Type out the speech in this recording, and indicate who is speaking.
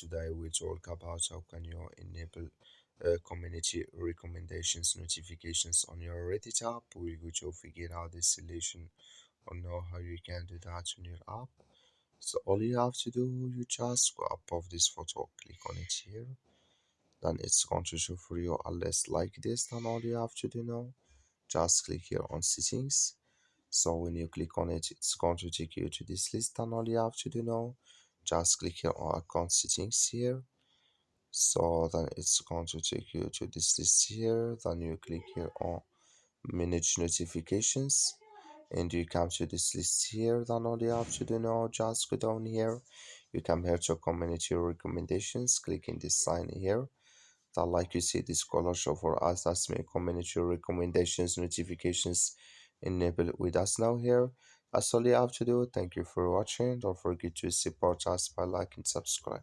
Speaker 1: Today we talk about how can you enable community recommendations notifications on your Reddit app. We're going to figure out this solution or know how you can do that on your app. So all you have to do, you just go above this photo, click on it here. Then it's going to show for you a list like this. Then all you have to do now, just click here on settings. So when you click on it, it's going to take you to this list. And all you have to do now, just click here on account settings here. So then it's going to take you to this list here. Then you click here on manage notifications and you come to this list here. Then all you have to do now, just go down here. You come here to community recommendations, clicking this sign here. Then like you see this color show for us, that's my community recommendations notifications enable with us now here. That's all you have to do. Thank you for watching. Don't forget to support us by liking and subscribe.